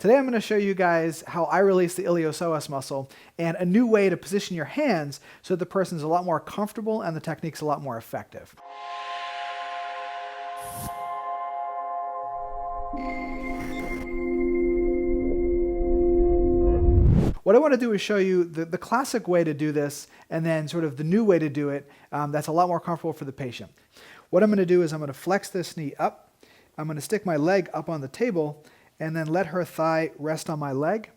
Today I'm going to show you guys how I release the iliopsoas muscle and a new way to position your hands so that the person's a lot more comfortable and the technique's a lot more effective. What I want to do is show you the classic way to do this and then sort of the new way to do it that's a lot more comfortable for the patient. What I'm going to do is I'm going to flex this knee up. I'm going to stick my leg up on the table and then let her thigh rest on my leg.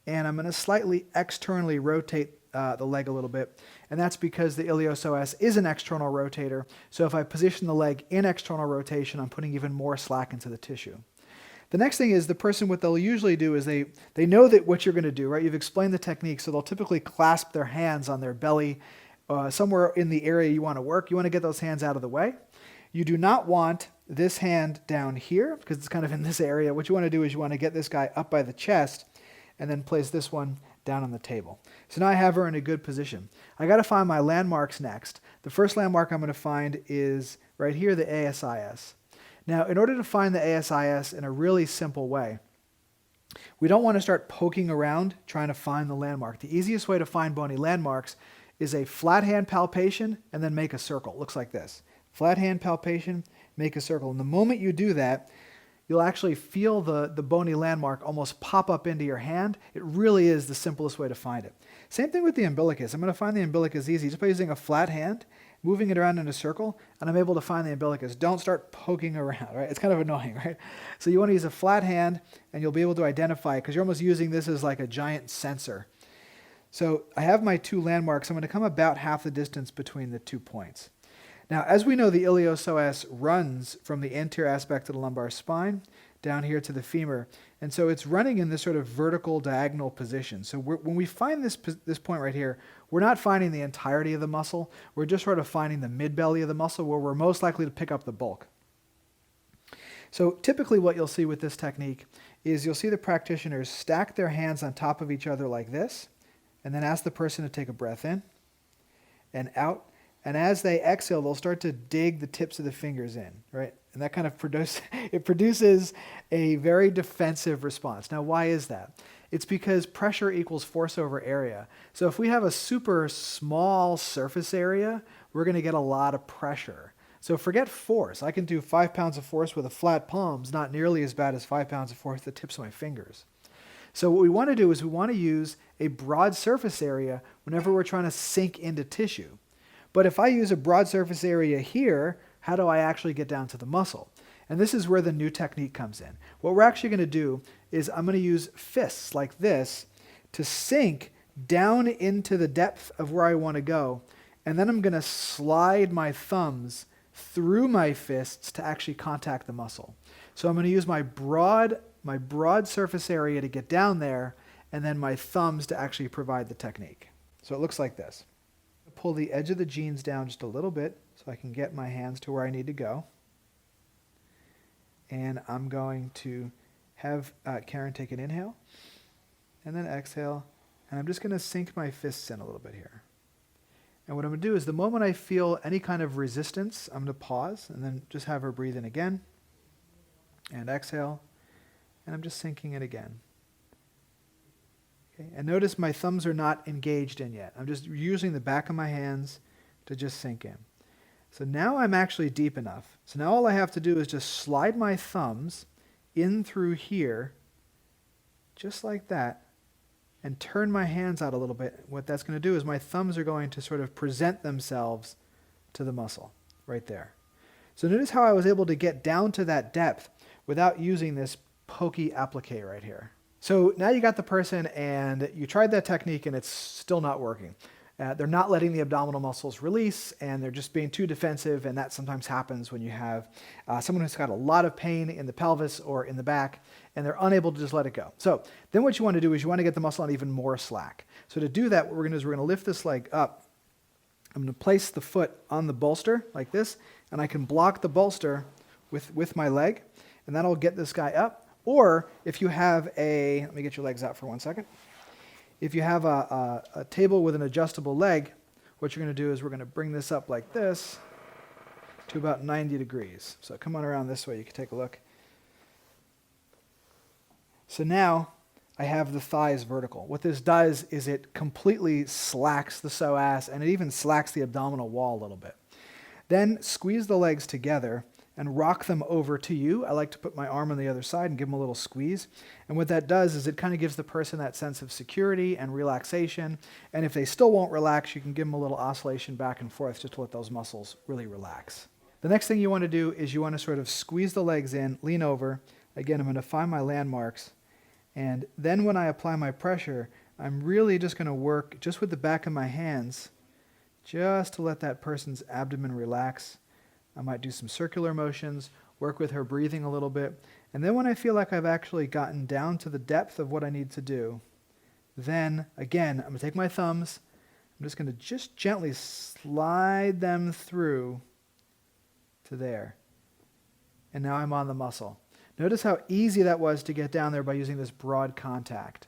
And I'm going to slightly externally rotate the leg a little bit. And that's because the iliopsoas is an external rotator. So if I position the leg in external rotation, I'm putting even more slack into the tissue. The next thing is the person, what they'll usually do is they know that what you're going to do, right? You've explained the technique, so they'll typically clasp their hands on their belly somewhere in the area you want to work. You want to get those hands out of the way. You do not want this hand down here because it's kind of in this area. What you want to do is you want to get this guy up by the chest and then place this one down on the table. So now I have her in a good position. I got to find my landmarks next. The first landmark I'm going to find is right here, the ASIS. Now, in order to find the ASIS in a really simple way, we don't want to start poking around trying to find the landmark. The easiest way to find bony landmarks is a flat hand palpation and then make a circle. It looks like this. Flat hand palpation, make a circle. And the moment you do that, you'll actually feel the bony landmark almost pop up into your hand. It really is the simplest way to find it. Same thing with the umbilicus. I'm going to find the umbilicus easy just by using a flat hand, moving it around in a circle, and I'm able to find the umbilicus. Don't start poking around, right? It's kind of annoying, right? So you want to use a flat hand, and you'll be able to identify it because you're almost using this as like a giant sensor. So I have my two landmarks. I'm going to come about half the distance between the 2 points. Now, as we know, the iliopsoas runs from the anterior aspect of the lumbar spine down here to the femur. And so it's running in this sort of vertical diagonal position. So when we find this point right here, we're not finding the entirety of the muscle. We're just sort of finding the mid-belly of the muscle where we're most likely to pick up the bulk. So typically what you'll see with this technique is you'll see the practitioners stack their hands on top of each other like this, and then ask the person to take a breath in and out. And as they exhale, they'll start to dig the tips of the fingers in, right? And that kind of produces a very defensive response. Now, why is that? It's because pressure equals force over area. So if we have a super small surface area, we're going to get a lot of pressure. So forget force. I can do 5 pounds of force with a flat palm. It's not nearly as bad as 5 pounds of force with the tips of my fingers. So what we want to do is we want to use a broad surface area whenever we're trying to sink into tissue. But if I use a broad surface area here, how do I actually get down to the muscle? And this is where the new technique comes in. What we're actually going to do is I'm going to use fists like this to sink down into the depth of where I want to go. And then I'm going to slide my thumbs through my fists to actually contact the muscle. So I'm going to use my broad surface area to get down there, and then my thumbs to actually provide the technique. So it looks like this. Pull the edge of the jeans down just a little bit so I can get my hands to where I need to go. And I'm going to have Karen take an inhale and then exhale. And I'm just going to sink my fists in a little bit here. And what I'm going to do is the moment I feel any kind of resistance, I'm going to pause and then just have her breathe in again and exhale. And I'm just sinking it again. Okay. And notice my thumbs are not engaged in yet. I'm just using the back of my hands to just sink in. So now I'm actually deep enough. So now all I have to do is just slide my thumbs in through here, just like that, and turn my hands out a little bit. What that's going to do is my thumbs are going to sort of present themselves to the muscle right there. So notice how I was able to get down to that depth without using this pokey applique right here. So now you got the person and you tried that technique and it's still not working. They're not letting the abdominal muscles release and they're just being too defensive, and that sometimes happens when you have someone who's got a lot of pain in the pelvis or in the back and they're unable to just let it go. So then what you want to do is you want to get the muscle on even more slack. So to do that, what we're going to do is we're going to lift this leg up. I'm going to place the foot on the bolster like this, and I can block the bolster with my leg, and that'll get this guy up. Or if you have let me get your legs out for 1 second. If you have a table with an adjustable leg, what you're going to do is we're going to bring this up like this to about 90 degrees. So come on around this way, you can take a look. So now I have the thighs vertical. What this does is it completely slacks the psoas, and it even slacks the abdominal wall a little bit. Then squeeze the legs together and rock them over to you. I like to put my arm on the other side and give them a little squeeze. And what that does is it kind of gives the person that sense of security and relaxation. And if they still won't relax, you can give them a little oscillation back and forth just to let those muscles really relax. The next thing you want to do is you want to sort of squeeze the legs in, lean over. Again, I'm going to find my landmarks. And then when I apply my pressure, I'm really just going to work just with the back of my hands just to let that person's abdomen relax. I might do some circular motions, work with her breathing a little bit. And then when I feel like I've actually gotten down to the depth of what I need to do, then again, I'm going to take my thumbs. I'm just going to just gently slide them through to there. And now I'm on the muscle. Notice how easy that was to get down there by using this broad contact.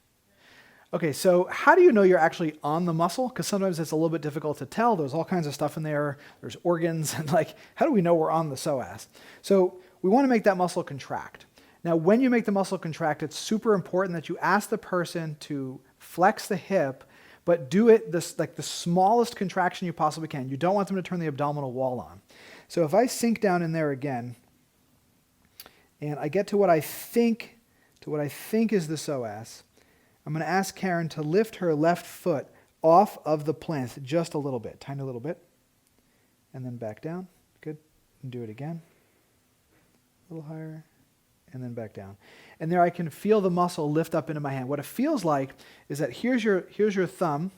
Okay, so how do you know you're actually on the muscle? Because sometimes it's a little bit difficult to tell. There's all kinds of stuff in there. There's organs. And how do we know we're on the psoas? So we want to make that muscle contract. Now, when you make the muscle contract, it's super important that you ask the person to flex the hip, but do it like the smallest contraction you possibly can. You don't want them to turn the abdominal wall on. So if I sink down in there again, and I get to what I think is the psoas, I'm going to ask Karen to lift her left foot off of the plinth just a little bit, tiny little bit, and then back down. Good. And do it again. A little higher, and then back down. And there I can feel the muscle lift up into my hand. What it feels like is that here's your thumb,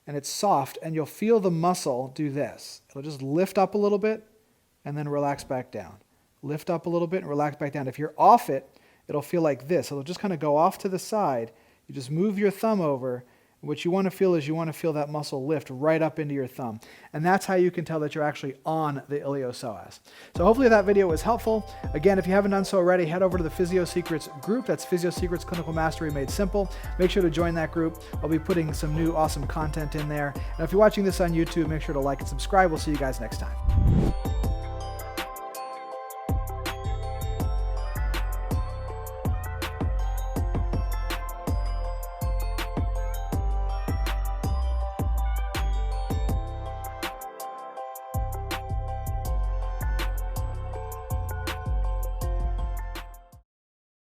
and it's soft, and you'll feel the muscle do this. It'll just lift up a little bit, and then relax back down. Lift up a little bit and relax back down. If you're off it, it'll feel like this. It'll just kind of go off to the side. You just move your thumb over. What you want to feel is you want to feel that muscle lift right up into your thumb. And that's how you can tell that you're actually on the iliopsoas. So hopefully that video was helpful. Again, if you haven't done so already, head over to the PHYSIOSecrets group. That's PHYSIOSecrets Clinical Mastery Made Simple. Make sure to join that group. I'll be putting some new awesome content in there. And if you're watching this on YouTube, make sure to like and subscribe. We'll see you guys next time.